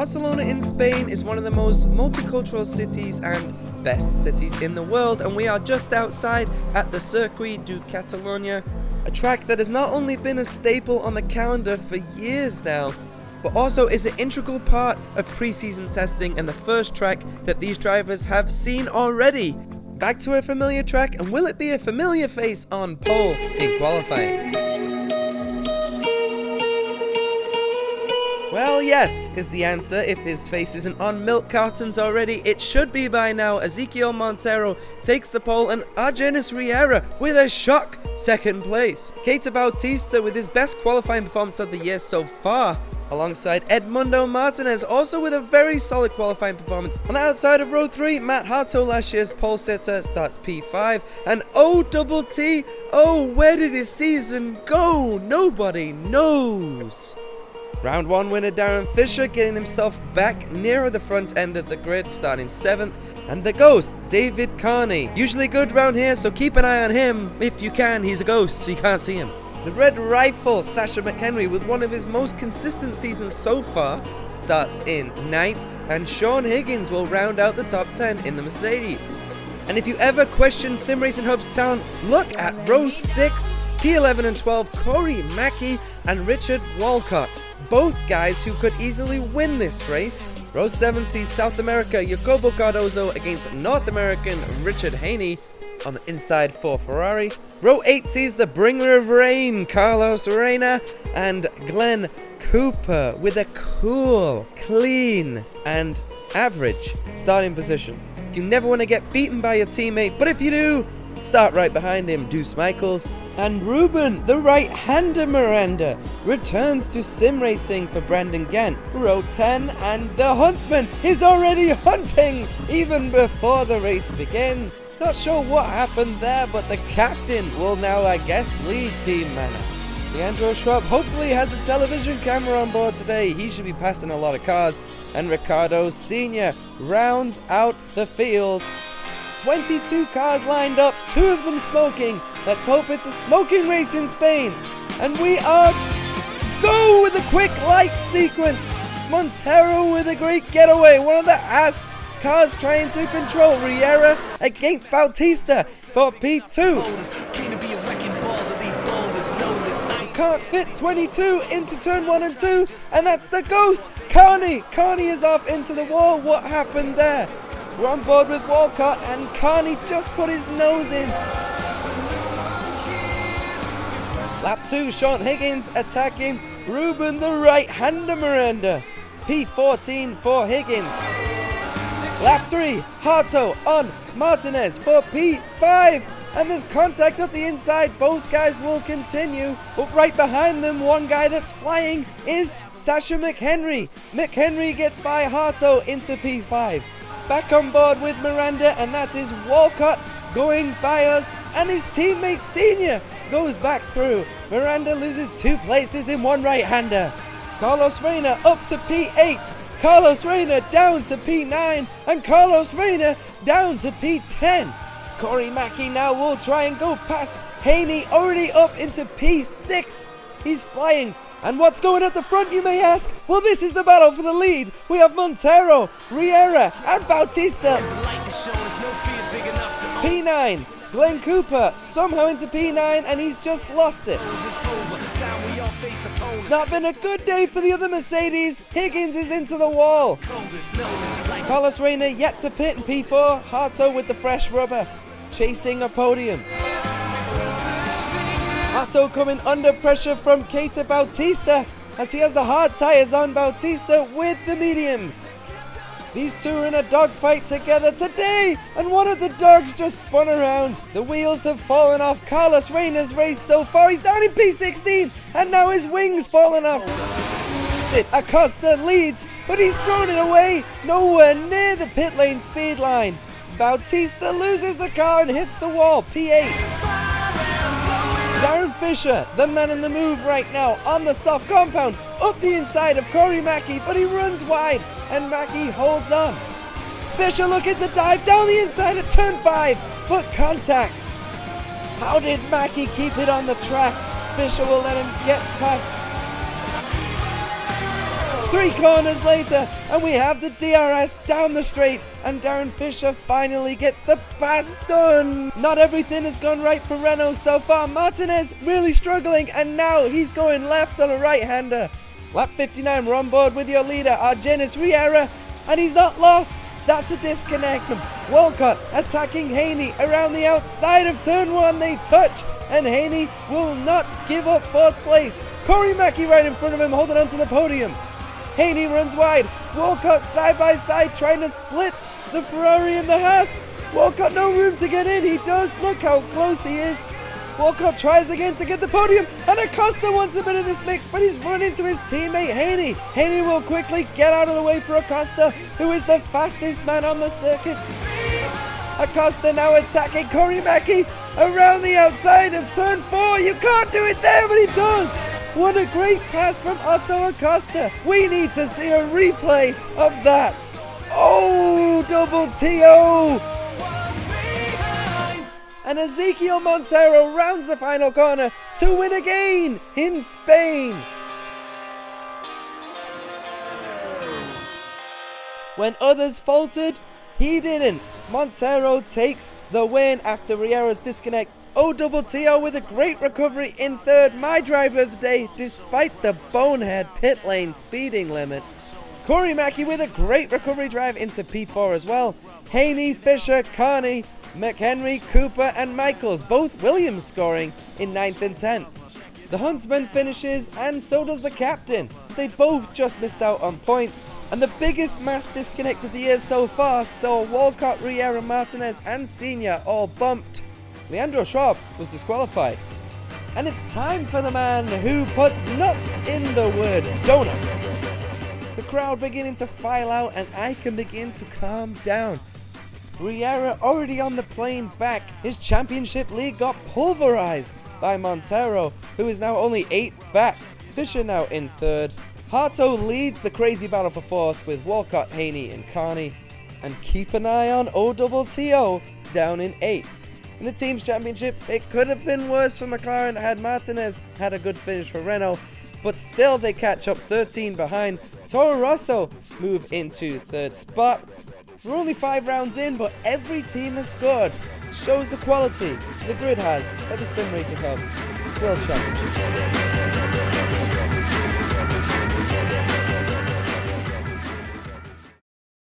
Barcelona in Spain is one of the most multicultural cities and best cities in the world, and we are just outside at the Circuit de Catalunya, a track that has not only been a staple on the calendar for years now, but also is an integral part of pre-season testing and the first track that these drivers have seen already. Back to a familiar track, and will it be a familiar face on pole in qualifying? Well, yes, is the answer. If his face isn't on milk cartons already, it should be by now. Ezequiel Montero takes the pole, and Argenis Riera with a shock second place. Keita Bautista with his best qualifying performance of the year so far, alongside Edmundo Martinez, also with a very solid qualifying performance. On the outside of row 3, Matt Harto, last year's pole sitter, starts P5, and OTT, where did his season go? Nobody knows. Round 1 winner Darren Fisher getting himself back nearer the front end of the grid, starting 7th. And the ghost, David Carney. Usually good round here, so keep an eye on him. If you can, he's a ghost, so you can't see him. The Red Rifle, Sasha McHenry, with one of his most consistent seasons so far, starts in 9th. And Sean Higgins will round out the top 10 in the Mercedes. And if you ever question Sim Racing Hub's talent, look at row 6, P11 and 12, Corey Mackey and Richard Walcott. Both guys who could easily win this race. Row 7 sees South America Jacobo Cardozo against North American Richard Haney on the inside for Ferrari. Row 8 sees the bringer of rain Carlos Reina and Glenn Cooper with a cool, clean and average starting position. You never want to get beaten by your teammate, but if you do, start right behind him, Deuce Michaels. And Ruben, the right-hander Miranda, returns to sim racing for Brandon Gant. Row 10, and the Huntsman is already hunting even before the race begins. Not sure what happened there, but the captain will now, I guess, lead Team Mana. Leandro Schwab hopefully has a television camera on board today. He should be passing a lot of cars. And Ricardo Sr. rounds out the field. 22 cars lined up, 2 of them smoking. Let's hope it's a smoking race in Spain. And we are go with a quick light sequence. Montero with a great getaway. One of the Haas cars trying to control Riera against Bautista for P2. Can't fit 22 into turn 1 and 2, and that's the ghost. Carney is off into the wall. What happened there? We're on board with Walcott, and Carney just put his nose in. Lap 2, Sean Higgins attacking Ruben the right-hander Miranda. P14 for Higgins. Lap 3, Harto on Martinez for P5. And there's contact up the inside. Both guys will continue. But right behind them, one guy that's flying is Sasha McHenry. McHenry gets by Harto into P5. Back on board with Miranda, and that is Walcott going by us, and his teammate Senior goes back through. Miranda loses 2 places in one right-hander. Carlos Reina up to P8, Carlos Reina down to P9, and Carlos Reina down to P10. Corey Mackey now will try and go past Haney, already up into P6. He's flying. And what's going at the front, you may ask? Well, this is the battle for the lead. We have Montero, Riera, and Bautista. P9, Glenn Cooper, somehow into P9, and he's just lost it. It's not been a good day for the other Mercedes. Higgins is into the wall. Carlos Reina yet to pit in P4. Harto with the fresh rubber, chasing a podium. Harto coming under pressure from Keita Bautista as he has the hard tyres on Bautista with the mediums. These two are in a dogfight together today, and one of the dogs just spun around. The wheels have fallen off Carlos Reina's race so far. He's down in P16, and now his wings fallen off. Acosta leads, but he's thrown it away, nowhere near the pit lane speed line. Bautista loses the car and hits the wall, P8. Darren Fisher, the man in the move right now, on the soft compound, up the inside of Corey Mackey, but he runs wide, and Mackey holds on. Fisher looking to dive down the inside at turn 5, but contact. How did Mackey keep it on the track? Fisher will let him get past. 3 corners later, and we have the DRS down the straight, and Darren Fisher finally gets the pass done. Not everything has gone right for Renault so far. Martinez really struggling, and now he's going left on a right-hander. Lap 59, we're on board with your leader, Argenis Riera, and he's not lost. That's a disconnect. Walcott attacking Haney around the outside of turn 1. They touch, and Haney will not give up 4th place. Corey Mackey right in front of him, holding on to the podium. Haney runs wide. Walcott side by side trying to split the Ferrari and the Haas. Walcott no room to get in. He does. Look how close he is. Walcott tries again to get the podium, and Acosta wants a bit of this mix, but he's run into his teammate Haney. Haney will quickly get out of the way for Acosta, who is the fastest man on the circuit. Acosta now attacking Corey Mackey around the outside of turn 4. You can't do it there, but he does. What a great pass from Otto Acosta. We need to see a replay of that. Oh, double TO. And Ezekiel Montero rounds the final corner to win again in Spain. When others faltered, he didn't. Montero takes the win after Riera's disconnect. OTTO with a great recovery in 3rd, my driver of the day, despite the bonehead pit lane speeding limit. Corey Mackey with a great recovery drive into P4 as well. Haney, Fisher, Carney, McHenry, Cooper and Michaels, both Williams scoring in 9th and 10th. The Huntsman finishes, and so does the captain. They both just missed out on points. And the biggest mass disconnect of the year so far saw Walcott, Riera, Martinez and Senior all bumped. Leandro Schwab was disqualified. And it's time for the man who puts nuts in the word donuts. The crowd beginning to file out, and I can begin to calm down. Riera already on the plane back. His championship lead got pulverized by Montero, who is now only 8 back. Fisher now in 3rd. Harto leads the crazy battle for 4th with Walcott, Haney and Carney. And keep an eye on OTTO down in 8th. In the team's championship, it could have been worse for McLaren had Martinez had a good finish for Renault, but still they catch up 13 behind. Toro Rosso move into 3rd spot. We're only 5 rounds in, but every team has scored. Shows the quality the grid has at the Sim Racing Hub World Championship.